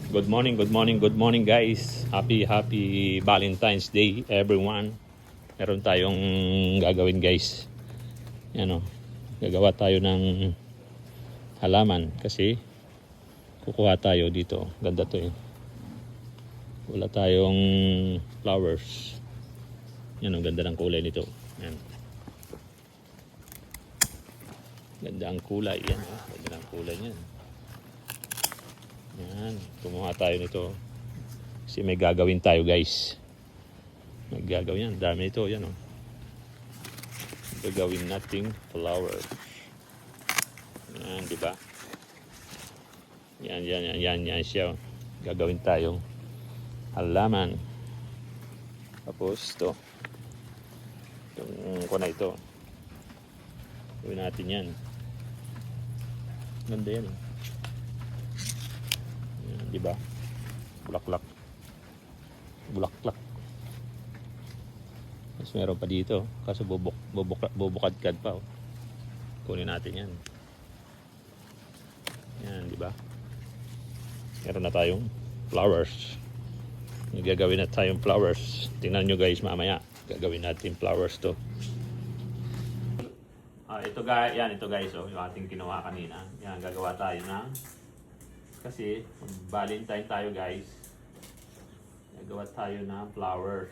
Good morning, good morning, good morning guys. Happy Valentine's Day everyone. Meron tayong gagawin guys. Yan o. Gagawa tayo ng halaman kasi kukuha tayo dito. Ganda to eh. Wala tayong flowers. Yan o, ganda ng kulay nito. Yan. Ganda ang kulay. Yan o. Ganda ng kulay niyan. Yan, kumuha tayo nito. Kasi may gagawin tayo guys. May gagawin yan. Dami ito. Yan o. Gagawin nating flower. Yan, di ba? Yan siya. Gagawin tayong halaman. Tapos ito. Itong kuna ito. Gawin natin yan. Ganda yan eh. Di ba? Bulaklak. Tapos meron pa dito. Kaso bubukad-kad pa. Oh. Kunin natin yan. Yan, di ba? Meron na tayong flowers. Gagawin na tayong flowers. Tingnan nyo guys mamaya. Gagawin natin flowers to. Ito guys, oh, yung ating kinuha kanina. Yan, gagawa tayo ng kasi Valentine tayo guys. Gagawa tayo ng flowers.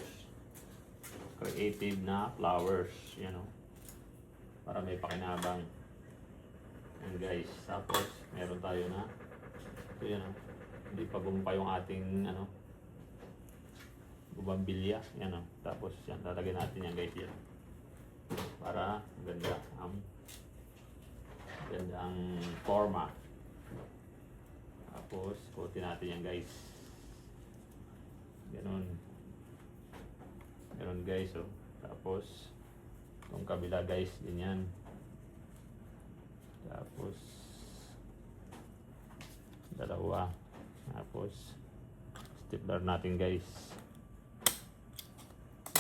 Creative na flowers. Yan o. Para may pakinabang. Yan guys. Tapos meron tayo na. Ito yan o. Hindi pa bumpa yung ating bumambilya. Yan o. Tapos yan. Lalagyan natin yan guys. Yan. Para ganda ang forma. Tapos, kutin natin yan guys. Ganon guys, oh. Tapos, itong kabila guys, ganyan. Tapos, dalawa. Tapos, stapler natin guys.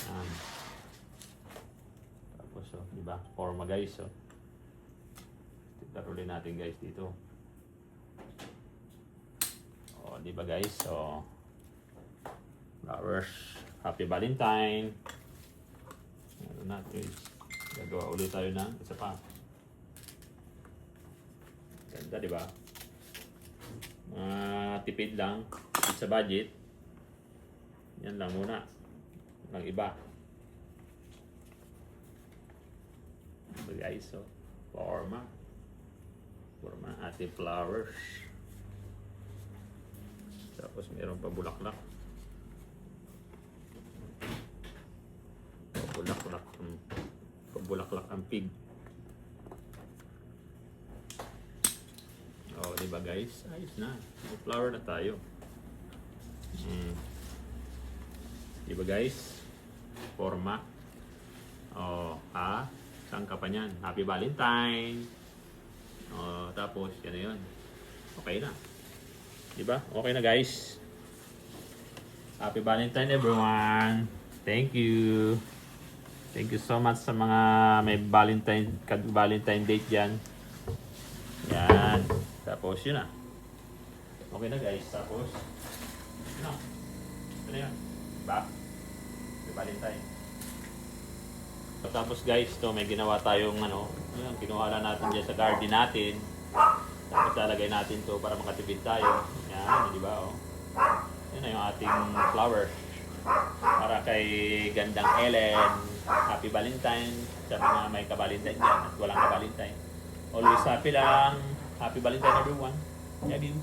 Yan. Tapos, oh, diba? Forma guys, oh. Stapler ulit natin guys dito. Di ba guys? So, flowers. Happy Valentine. Meron natin. Gagawa ulit tayo ng isa pa. Ganda, di ba? Tipid lang. Sa budget. Yan lang muna. Walang iba. Diba guys? So, forma ating flowers. Tapos meron pa bulaklak. Pabulaklak ang pig. Oh, di ba guys? Ayos na. May flower na tayo. Di ba guys? Forma. Oh, saan ka pa niyan? Happy Valentine. Oh, tapos yan na yun. Okay na. Diba? Okay na guys. Happy Valentine everyone. Thank you. Thank you so much sa mga may Valentine date dyan. Yan. Tapos yun na. Okay na guys. Tapos yun na. Ito na yun. Diba? Happy Valentine. Tapos guys, to may ginawa tayong yun, kinuha lang natin dyan sa garden natin. Tapos lalagay natin to para makatipid tayo. Yan, di ba? Oh. Yan na yung ating flowers. Para kay Gandang Ellen. Happy Valentine. Sa mga may ka-Valentine dyan at walang ka-Valentine. Always happy lang. Happy Valentine everyone. Love you.